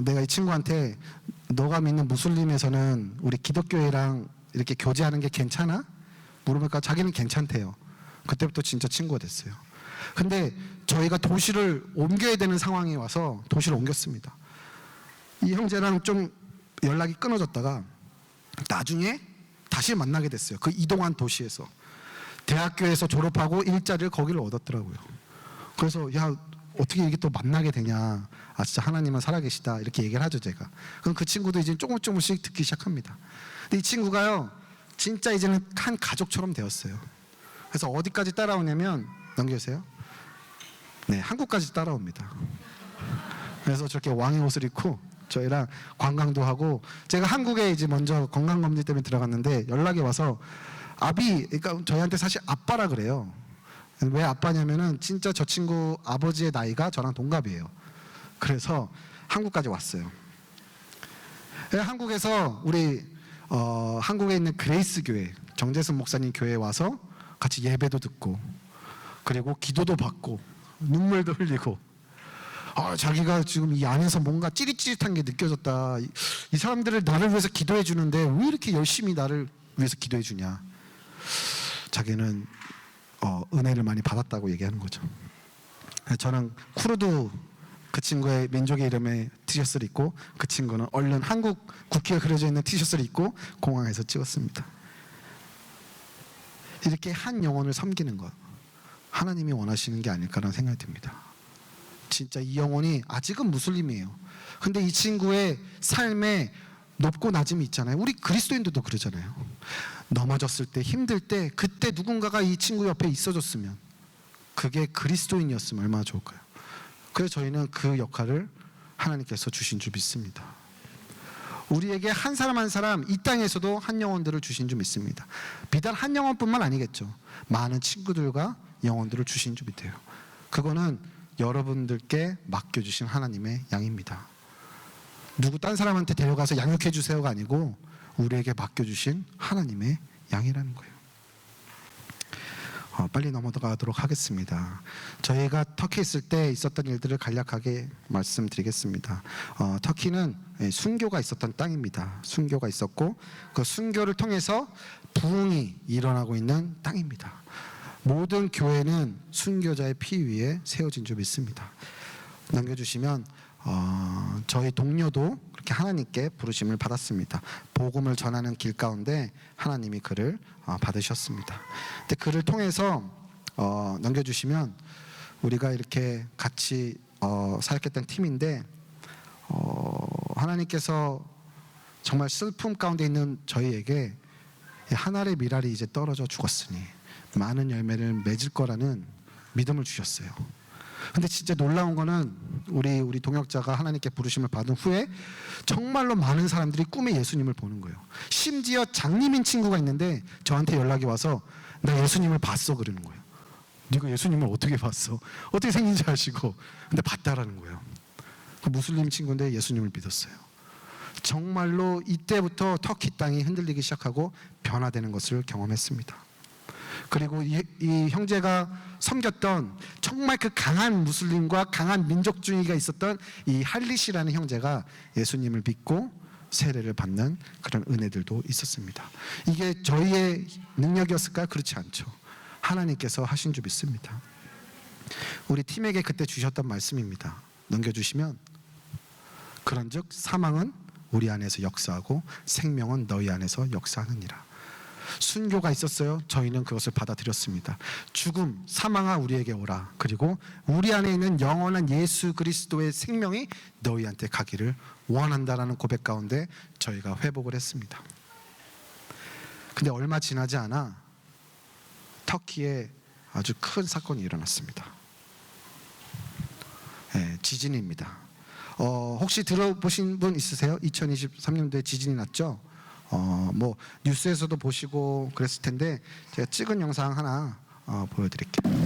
내가 이 친구한테 너가 믿는 무슬림에서는 우리 기독교회랑 이렇게 교제하는 게 괜찮아? 물어보니까 자기는 괜찮대요. 그때부터 진짜 친구가 됐어요. 근데 저희가 도시를 옮겨야 되는 상황이 와서 도시를 옮겼습니다. 이 형제랑 좀 연락이 끊어졌다가 나중에 다시 만나게 됐어요. 그 이동한 도시에서. 대학교에서 졸업하고 일자리를 거기를 얻었더라고요. 그래서 야, 어떻게 이게 또 만나게 되냐. 아, 진짜 하나님은 살아계시다. 이렇게 얘기를 하죠, 제가. 그럼 그 친구도 이제 조금씩 듣기 시작합니다. 근데 이 친구가요, 진짜 이제는 한 가족처럼 되었어요. 그래서 어디까지 따라오냐면, 넘겨주세요. 네, 한국까지 따라옵니다. 그래서 저렇게 왕의 옷을 입고 저희랑 관광도 하고, 제가 한국에 이제 먼저 건강검진 때문에 들어갔는데 연락이 와서 아비, 그러니까 저희한테 사실 아빠라 그래요. 왜 아빠냐면은 진짜 저 친구 아버지의 나이가 저랑 동갑이에요. 그래서 한국까지 왔어요. 한국에서 우리 한국에 있는 그레이스 교회, 정재승 목사님 교회에 와서 같이 예배도 듣고, 그리고 기도도 받고 눈물도 흘리고, 자기가 지금 이 안에서 뭔가 찌릿찌릿한 게 느껴졌다. 이 사람들을 나를 위해서 기도해 주는데 왜 이렇게 열심히 나를 위해서 기도해 주냐. 자기는 은혜를 많이 받았다고 얘기하는 거죠. 저는 쿠르드, 그 친구의 민족의 이름의 티셔츠를 입고, 그 친구는 얼른 한국 국기가 그려져 있는 티셔츠를 입고 공항에서 찍었습니다. 이렇게 한 영혼을 섬기는 것, 하나님이 원하시는 게 아닐까라는 생각이 듭니다. 진짜 이 영혼이 아직은 무슬림이에요. 근데 이 친구의 삶에 높고 낮음이 있잖아요. 우리 그리스도인들도 그러잖아요. 넘어졌을 때, 힘들 때, 그때 누군가가 이 친구 옆에 있어줬으면, 그게 그리스도인이었으면 얼마나 좋을까요? 그래서 저희는 그 역할을 하나님께서 주신 줄 믿습니다. 우리에게 한 사람 한 사람, 이 땅에서도 한 영혼들을 주신 줄 믿습니다. 비단 한 영혼뿐만 아니겠죠. 많은 친구들과 영혼들을 주신 줄 믿어요. 그거는 여러분들께 맡겨주신 하나님의 양입니다. 누구 딴 사람한테 데려가서 양육해 주세요가 아니고 우리에게 맡겨주신 하나님의 양이라는 거예요. 빨리 넘어가도록 하겠습니다. 저희가 터키에 있을 때 있었던 일들을 간략하게 말씀드리겠습니다. 터키는 순교가 있었던 땅입니다. 순교가 있었고, 그 순교를 통해서 부흥이 일어나고 있는 땅입니다. 모든 교회는 순교자의 피 위에 세워진 줄 믿습니다. 넘겨주시면 저희 동료도 그렇게 하나님께 부르심을 받았습니다. 복음을 전하는 길 가운데 하나님이 그를 받으셨습니다. 근데 그를 통해서 넘겨주시면 우리가 이렇게 같이 사역했던 팀인데, 하나님께서 정말 슬픔 가운데 있는 저희에게 한 알의 밀알이 이제 떨어져 죽었으니 많은 열매를 맺을 거라는 믿음을 주셨어요. 근데 진짜 놀라운 거는 우리 동역자가 하나님께 부르심을 받은 후에 정말로 많은 사람들이 꿈에 예수님을 보는 거예요. 심지어 장님인 친구가 있는데 저한테 연락이 와서 나 예수님을 봤어 그러는 거예요. 네가 예수님을 어떻게 봤어? 어떻게 생긴지 아시고? 근데 봤다라는 거예요. 그 무슬림 친구인데 예수님을 믿었어요. 정말로 이때부터 터키 땅이 흔들리기 시작하고 변화되는 것을 경험했습니다. 그리고 이 형제가 섬겼던 정말 그 강한 무슬림과 강한 민족주의가 있었던 이 할리시라는 형제가 예수님을 믿고 세례를 받는 그런 은혜들도 있었습니다. 이게 저희의 능력이었을까요? 그렇지 않죠. 하나님께서 하신 줄 믿습니다. 우리 팀에게 그때 주셨던 말씀입니다. 넘겨주시면, 그런즉 사망은 우리 안에서 역사하고 생명은 너희 안에서 역사하느니라. 순교가 있었어요. 저희는 그것을 받아들였습니다. 죽음, 사망아 우리에게 오라. 그리고 우리 안에 있는 영원한 예수 그리스도의 생명이 너희한테 가기를 원한다라는 고백 가운데 저희가 회복을 했습니다. 근데 얼마 지나지 않아 터키에 아주 큰 사건이 일어났습니다. 지진입니다. 혹시 들어보신 분 있으세요? 2023년도에 지진이 났죠? 뭐 뉴스에서도 보시고 그랬을 텐데 제가 찍은 영상 하나 보여드릴게요.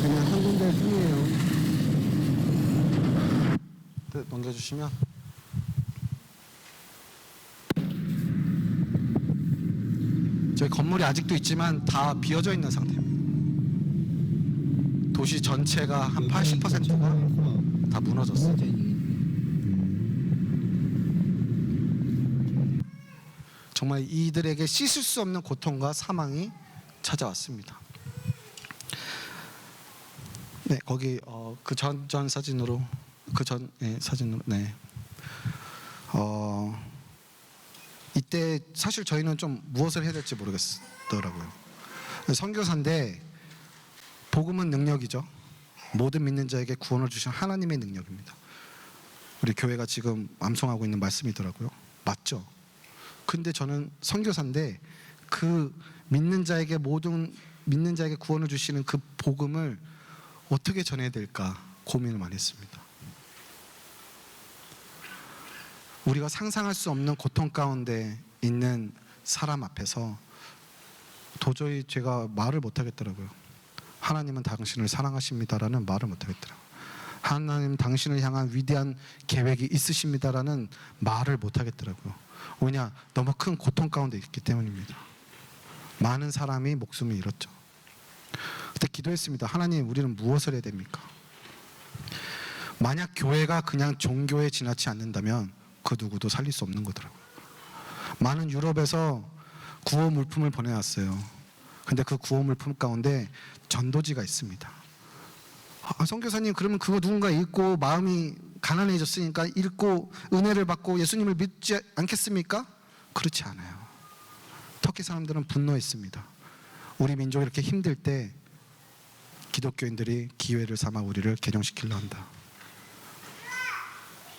그냥 한 군데 뿐이에요. 넘겨주시면 저희 건물이 아직도 있지만 다 비어져 있는 상태입니다. 도시 전체가 한 80%가 다 무너졌어요. 정말 이들에게 씻을 수 없는 고통과 사망이 찾아왔습니다. 네, 거기 그 전 사진으로 사진으로 네. 이때 사실 저희는 좀 무엇을 해야 될지 모르겠더라고요. 선교사인데 복음은 능력이죠. 모든 믿는 자에게 구원을 주신 하나님의 능력입니다. 우리 교회가 지금 암송하고 있는 말씀이더라고요. 맞죠? 근데 저는 선교사인데 그 믿는 자에게 구원을 주시는 그 복음을 어떻게 전해야 될까 고민을 많이 했습니다. 우리가 상상할 수 없는 고통 가운데 있는 사람 앞에서 도저히 제가 말을 못하겠더라고요. 하나님은 당신을 사랑하십니다라는 말을 못하겠더라고요. 하나님 당신을 향한 위대한 계획이 있으십니다라는 말을 못하겠더라고요. 왜냐? 너무 큰 고통 가운데 있기 때문입니다. 많은 사람이 목숨을 잃었죠. 그때 기도했습니다. 하나님, 우리는 무엇을 해야 됩니까? 만약 교회가 그냥 종교에 지나치 않는다면 그 누구도 살릴 수 없는 거더라고요. 많은 유럽에서 구호 물품을 보내왔어요. 근데 그 구호 물품 가운데 전도지가 있습니다. 선교사님, 그러면 그거 누군가 읽고 마음이 가난해졌으니까 읽고 은혜를 받고 예수님을 믿지 않겠습니까? 그렇지 않아요. 터키 사람들은 분노했습니다. 우리 민족이 이렇게 힘들 때 기독교인들이 기회를 삼아 우리를 개종시키려 한다.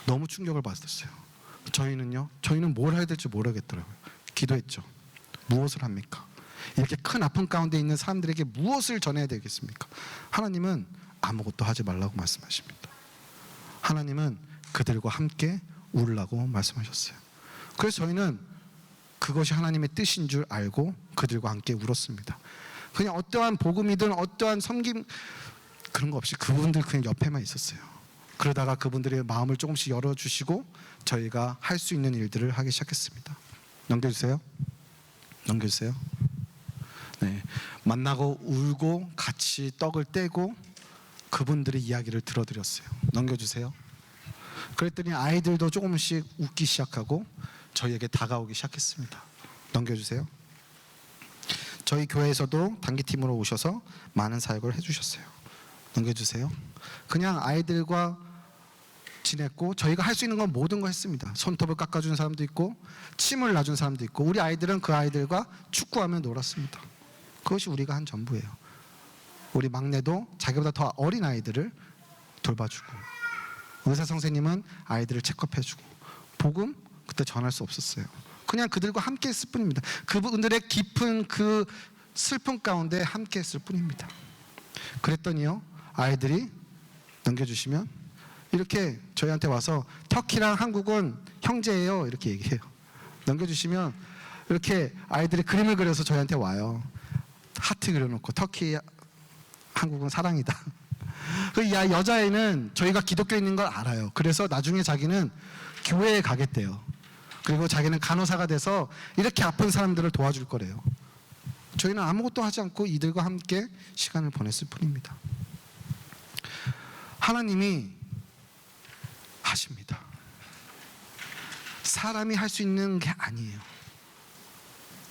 너무 충격을 받았어요. 저희는 뭘 해야 될지 모르겠더라고요. 기도했죠. 무엇을 합니까? 이렇게 큰 아픔 가운데 있는 사람들에게 무엇을 전해야 되겠습니까? 하나님은 아무것도 하지 말라고 말씀하십니다. 하나님은 그들과 함께 울라고 말씀하셨어요. 그래서 저희는 그것이 하나님의 뜻인 줄 알고 그들과 함께 울었습니다. 그냥 어떠한 복음이든 어떠한 섬김 그런 거 없이 그분들 그냥 옆에만 있었어요. 그러다가 그분들의 마음을 조금씩 열어주시고 저희가 할 수 있는 일들을 하기 시작했습니다. 넘겨주세요. 네, 만나고 울고 같이 떡을 떼고 그분들의 이야기를 들어드렸어요. 넘겨주세요. 그랬더니 아이들도 조금씩 웃기 시작하고 저희에게 다가오기 시작했습니다. 넘겨주세요. 저희 교회에서도 단기팀으로 오셔서 많은 사역을 해주셨어요. 넘겨주세요. 그냥 아이들과 지냈고 저희가 할 수 있는 건 모든 거 했습니다. 손톱을 깎아준 사람도 있고 침을 놔준 사람도 있고 우리 아이들은 그 아이들과 축구하며 놀았습니다. 그것이 우리가 한 전부예요. 우리 막내도 자기보다 더 어린 아이들을 돌봐주고 의사 선생님은 아이들을 체크업해주고 복음 그때 전할 수 없었어요. 그냥 그들과 함께 했을 뿐입니다. 그분들의 깊은 그 슬픔 가운데 함께 했을 뿐입니다. 그랬더니요 아이들이 넘겨주시면 이렇게 저희한테 와서 터키랑 한국은 형제예요 이렇게 얘기해요. 넘겨주시면 이렇게 아이들이 그림을 그려서 저희한테 와요. 하트 그려놓고 터키 한국은 사랑이다. 그 여자애는 저희가 기독교인인 걸 알아요. 그래서 나중에 자기는 교회에 가겠대요. 그리고 자기는 간호사가 돼서 이렇게 아픈 사람들을 도와줄 거래요. 저희는 아무것도 하지 않고 이들과 함께 시간을 보냈을 뿐입니다. 하나님이 하십니다. 사람이 할 수 있는 게 아니에요.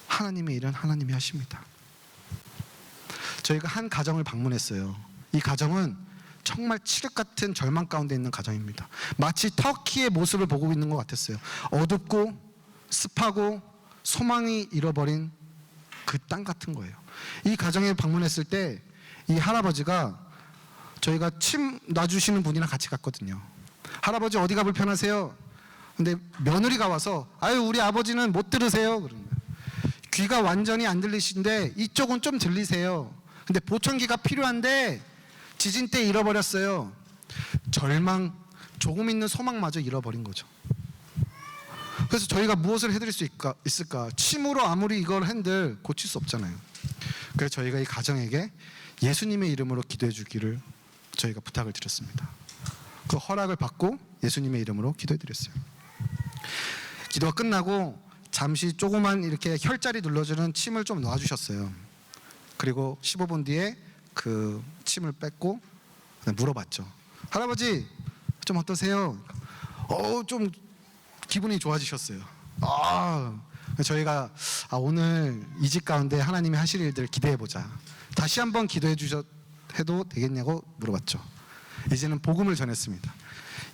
하나님의 일은 하나님이 하십니다. 저희가 한 가정을 방문했어요. 이 가정은 정말 칠흑 같은 절망 가운데 있는 가정입니다. 마치 터키의 모습을 보고 있는 것 같았어요. 어둡고 습하고 소망이 잃어버린 그 땅 같은 거예요. 이 가정에 방문했을 때 이 할아버지가 저희가 침 놔주시는 분이랑 같이 갔거든요. 할아버지 어디가 불편하세요? 근데 며느리가 와서 아유 우리 아버지는 못 들으세요 그러는 거예요. 귀가 완전히 안 들리신데 이쪽은 좀 들리세요. 근데 보청기가 필요한데 지진 때 잃어버렸어요. 절망, 조금 있는 소망마저 잃어버린 거죠. 그래서 저희가 무엇을 해드릴 수 있을까? 침으로 아무리 이걸 한들 고칠 수 없잖아요. 그래서 저희가 이 가정에게 예수님의 이름으로 기도해 주기를 저희가 부탁을 드렸습니다. 그 허락을 받고 예수님의 이름으로 기도해드렸어요. 기도가 끝나고 잠시 조그만 이렇게 혈자리 눌러주는 침을 좀 놔주셨어요. 그리고 15분 뒤에 그 침을 뺐고 물어봤죠. 할아버지 좀 어떠세요? 좀 기분이 좋아지셨어요. 저희가 오늘 이 집 가운데 하나님이 하실 일들 기대해보자. 다시 한번 기도해 해도 되겠냐고 물어봤죠. 이제는 복음을 전했습니다.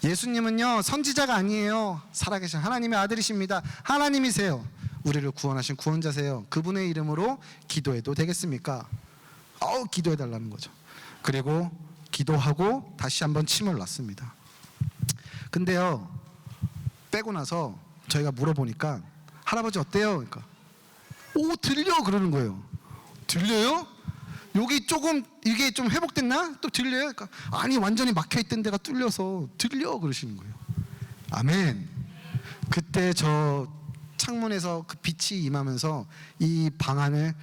예수님은요 선지자가 아니에요. 살아계신 하나님의 아들이십니다. 하나님이세요. 우리를 구원하신 구원자세요. 그분의 이름으로 기도해도 되겠습니까? 기도해달라는 거죠. 그리고 기도하고 다시 한번 침을 놨습니다. 근데요 빼고 나서 저희가 물어보니까 할아버지 어때요? 그러니까 들려 그러는 거예요. 들려요? 여기 조금 이게 좀 회복됐나? 또 들려요? 그러니까 아니 완전히 막혀있던 데가 뚫려서 들려 그러시는 거예요. 아멘. 그때 저 창문에서 그 빛이 임하면서 이 방 안을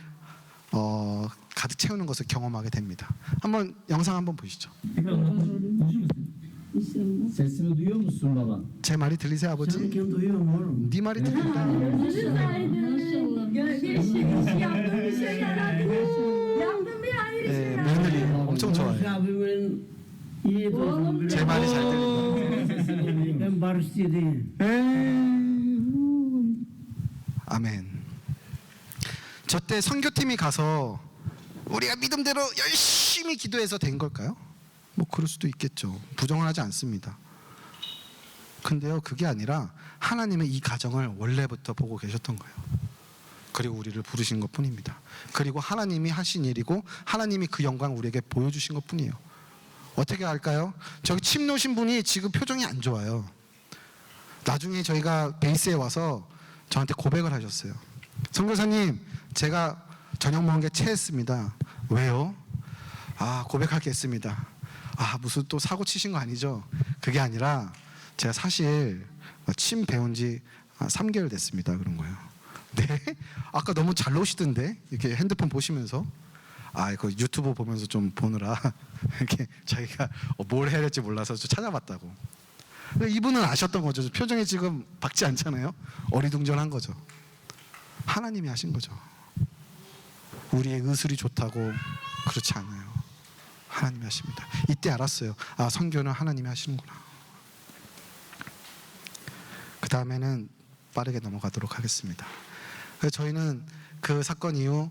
가득 채우는 것을 경험하게 됩니다. 한번 영상 한번 보시죠. Sesimi duyuyor musun baba? 제 말이 들리세요 아버지? Sen duyuyorum oğlum. 네 말이 들린다. Yaptım bir şey yarattı. Yaptım bir hayır işe 네, yarattı. 며느리 엄청 좋아해요. Abimin iyi dostum. 제 말이 잘 들린다. Ben barışçı değilim. 아멘. 저 때 선교팀이 가서 우리가 믿음대로 열심히 기도해서 된 걸까요? 뭐 그럴 수도 있겠죠. 부정은 하지 않습니다. 근데요 그게 아니라 하나님의 이 가정을 원래부터 보고 계셨던 거예요. 그리고 우리를 부르신 것뿐입니다. 그리고 하나님이 하신 일이고 하나님이 그 영광을 우리에게 보여주신 것뿐이에요. 어떻게 할까요? 저기 침 놓으신 분이 지금 표정이 안 좋아요. 나중에 저희가 베이스에 와서 저한테 고백을 하셨어요. 선교사님 제가 저녁 먹은 게 체했습니다. 왜요? 고백할 게 있습니다. 무슨 또 사고 치신 거 아니죠? 그게 아니라 제가 사실 침 배운 지 3개월 됐습니다. 그런 거예요. 네? 아까 너무 잘 나오시던데 이렇게 핸드폰 보시면서 이거 유튜브 보면서 좀 보느라 이렇게 자기가 뭘 해야 될지 몰라서 좀 찾아봤다고. 이분은 아셨던 거죠. 표정이 지금 밝지 않잖아요. 어리둥절한 거죠. 하나님이 하신 거죠. 우리의 의술이 좋다고 그렇지 않아요. 하나님이 하십니다. 이때 알았어요. 선교는 하나님이 하시는구나. 그 다음에는 빠르게 넘어가도록 하겠습니다. 저희는 그 사건 이후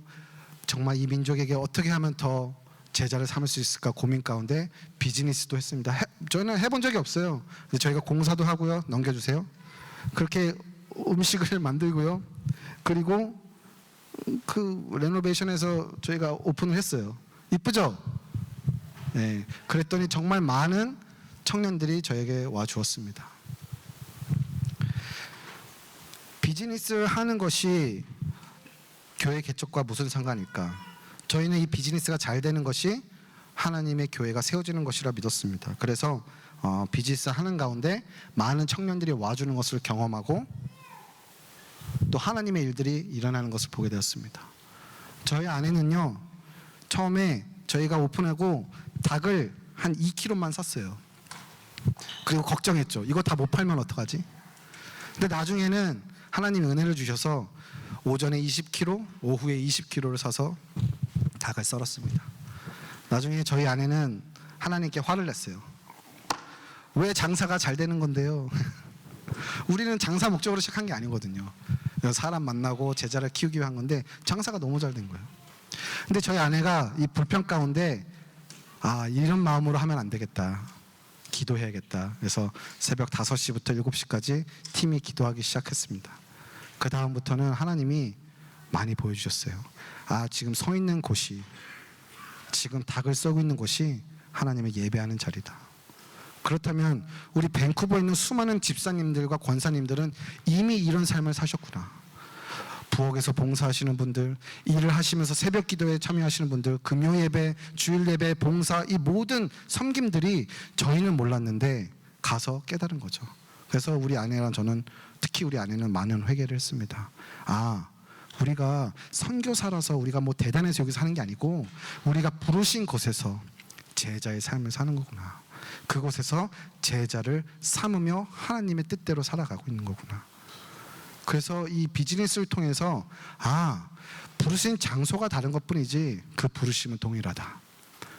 정말 이 민족에게 어떻게 하면 더 제자를 삼을 수 있을까 고민 가운데 비즈니스도 했습니다. 저희는 해본 적이 없어요. 근데 저희가 공사도 하고요. 넘겨주세요. 그렇게 음식을 만들고요. 그리고 그 레노베이션에서 저희가 오픈을 했어요. 이쁘죠? 네. 그랬더니 정말 많은 청년들이 저에게 와 주었습니다. 비즈니스를 하는 것이 교회 개척과 무슨 상관일까? 저희는 이 비즈니스가 잘 되는 것이 하나님의 교회가 세워지는 것이라 믿었습니다. 그래서 비즈니스 하는 가운데 많은 청년들이 와주는 것을 경험하고 또 하나님의 일들이 일어나는 것을 보게 되었습니다. 저희 아내는요 처음에 저희가 오픈하고 닭을 한 2kg만 샀어요. 그리고 걱정했죠. 이거 다 못 팔면 어떡하지? 근데 나중에는 하나님이 은혜를 주셔서 오전에 20kg, 오후에 20kg를 사서 닭을 썰었습니다. 나중에 저희 아내는 하나님께 화를 냈어요. 왜 장사가 잘 되는 건데요? 우리는 장사 목적으로 시작한 게 아니거든요. 사람 만나고 제자를 키우기 위한 건데 장사가 너무 잘 된 거예요. 근데 저희 아내가 이 불평 가운데 이런 마음으로 하면 안 되겠다. 기도해야겠다. 그래서 새벽 5시부터 7시까지 팀이 기도하기 시작했습니다. 그 다음부터는 하나님이 많이 보여주셨어요. 지금 서 있는 곳이, 지금 닭을 썰고 있는 곳이 하나님을 예배하는 자리다. 그렇다면 우리 밴쿠버에 있는 수많은 집사님들과 권사님들은 이미 이런 삶을 사셨구나. 부엌에서 봉사하시는 분들, 일을 하시면서 새벽 기도에 참여하시는 분들, 금요 예배, 주일 예배, 봉사, 이 모든 섬김들이 저희는 몰랐는데 가서 깨달은 거죠. 그래서 우리 아내랑 저는, 특히 우리 아내는 많은 회개를 했습니다. 우리가 선교사라서 우리가 뭐 대단해서 여기 사는 게 아니고 우리가 부르신 곳에서 제자의 삶을 사는 거구나. 그곳에서 제자를 삼으며 하나님의 뜻대로 살아가고 있는 거구나. 그래서 이 비즈니스를 통해서 부르신 장소가 다른 것뿐이지 그 부르심은 동일하다.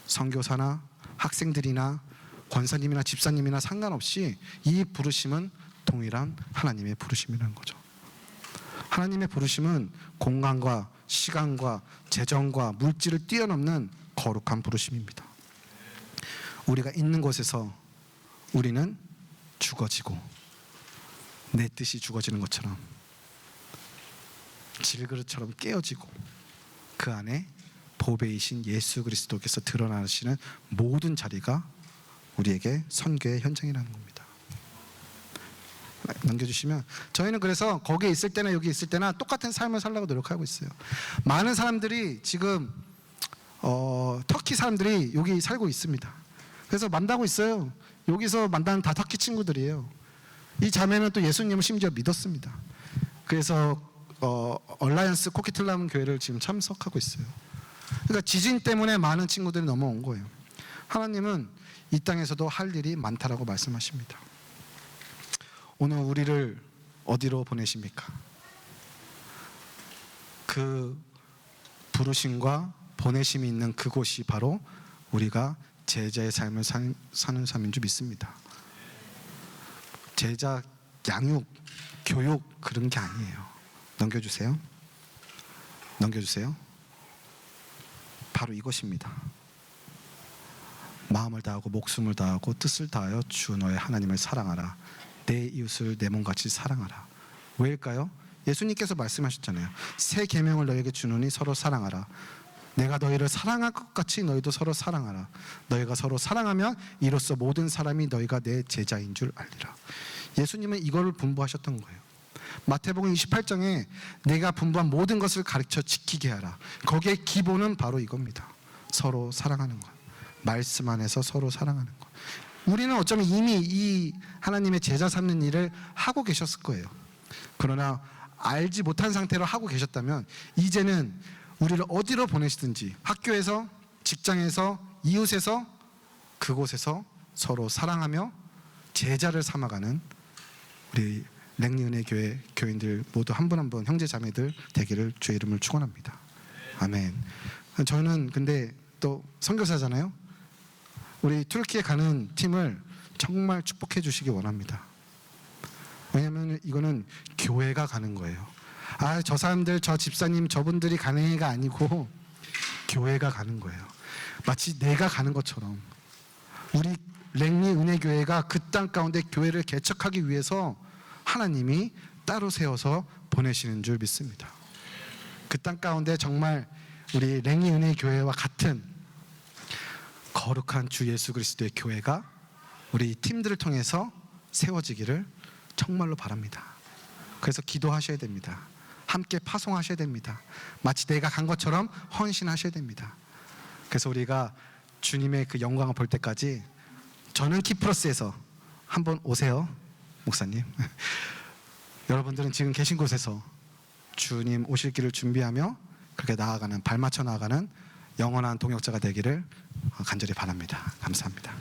선교사나 학생들이나 권사님이나 집사님이나 상관없이 이 부르심은 동일한 하나님의 부르심이라는 거죠. 하나님의 부르심은 공간과 시간과 재정과 물질을 뛰어넘는 거룩한 부르심입니다. 우리가 있는 곳에서 우리는 죽어지고 내 뜻이 죽어지는 것처럼 질그릇처럼 깨어지고 그 안에 보배이신 예수 그리스도께서 드러나시는 모든 자리가 우리에게 선교의 현장이라는 겁니다. 넘겨주시면, 저희는 그래서 거기에 있을 때나 여기 있을 때나 똑같은 삶을 살려고 노력하고 있어요. 많은 사람들이 지금 터키 사람들이 여기 살고 있습니다. 그래서 만나고 있어요. 여기서 만나는 다 터키 친구들이에요. 이 자매는 또 예수님을 심지어 믿었습니다. 그래서 얼라이언스 코키틀람 교회를 지금 참석하고 있어요. 그러니까 지진 때문에 많은 친구들이 넘어온 거예요. 하나님은 이 땅에서도 할 일이 많다라고 말씀하십니다. 오늘 우리를 어디로 보내십니까? 그 부르심과 보내심이 있는 그곳이 바로 우리가 제자의 삶을 사는 삶인 줄 믿습니다. 제자 양육, 교육 그런 게 아니에요. 넘겨주세요. 바로 이것입니다. 마음을 다하고 목숨을 다하고 뜻을 다하여 주 너의 하나님을 사랑하라. 내 이웃을 내 몸같이 사랑하라. 왜일까요? 예수님께서 말씀하셨잖아요. 새 계명을 너에게 주노니 서로 사랑하라. 내가 너희를 사랑할 것 같이 너희도 서로 사랑하라. 너희가 서로 사랑하면 이로써 모든 사람이 너희가 내 제자인 줄 알리라. 예수님은 이걸 분부하셨던 거예요. 마태복음 28장에 내가 분부한 모든 것을 가르쳐 지키게 하라. 거기에 기본은 바로 이겁니다. 서로 사랑하는 것. 말씀 안에서 서로 사랑하는 것. 우리는 어쩌면 이미 이 하나님의 제자 삼는 일을 하고 계셨을 거예요. 그러나 알지 못한 상태로 하고 계셨다면 이제는 우리를 어디로 보내시든지 학교에서, 직장에서, 이웃에서, 그곳에서 서로 사랑하며 제자를 삼아가는 우리 랭리은혜교회 교인들 모두 한 분 한 분 형제 자매들 되기를 주의 이름을 축원합니다. 아멘. 저는 근데 또 선교사잖아요. 우리 튀르키예 가는 팀을 정말 축복해 주시기 원합니다. 왜냐하면 이거는 교회가 가는 거예요. 저 사람들, 저 집사님, 저분들이 가는 애가 아니고 교회가 가는 거예요. 마치 내가 가는 것처럼 우리 랭리 은혜교회가 그 땅 가운데 교회를 개척하기 위해서 하나님이 따로 세워서 보내시는 줄 믿습니다. 그 땅 가운데 정말 우리 랭리 은혜교회와 같은 거룩한 주 예수 그리스도의 교회가 우리 팀들을 통해서 세워지기를 정말로 바랍니다. 그래서 기도하셔야 됩니다. 함께 파송하셔야 됩니다. 마치 내가 간 것처럼 헌신하셔야 됩니다. 그래서 우리가 주님의 그 영광을 볼 때까지 저는 키프러스에서 한번 오세요, 목사님. 여러분들은 지금 계신 곳에서 주님 오실 길을 준비하며 그렇게 나아가는, 발맞춰 나아가는 영원한 동역자가 되기를 간절히 바랍니다. 감사합니다.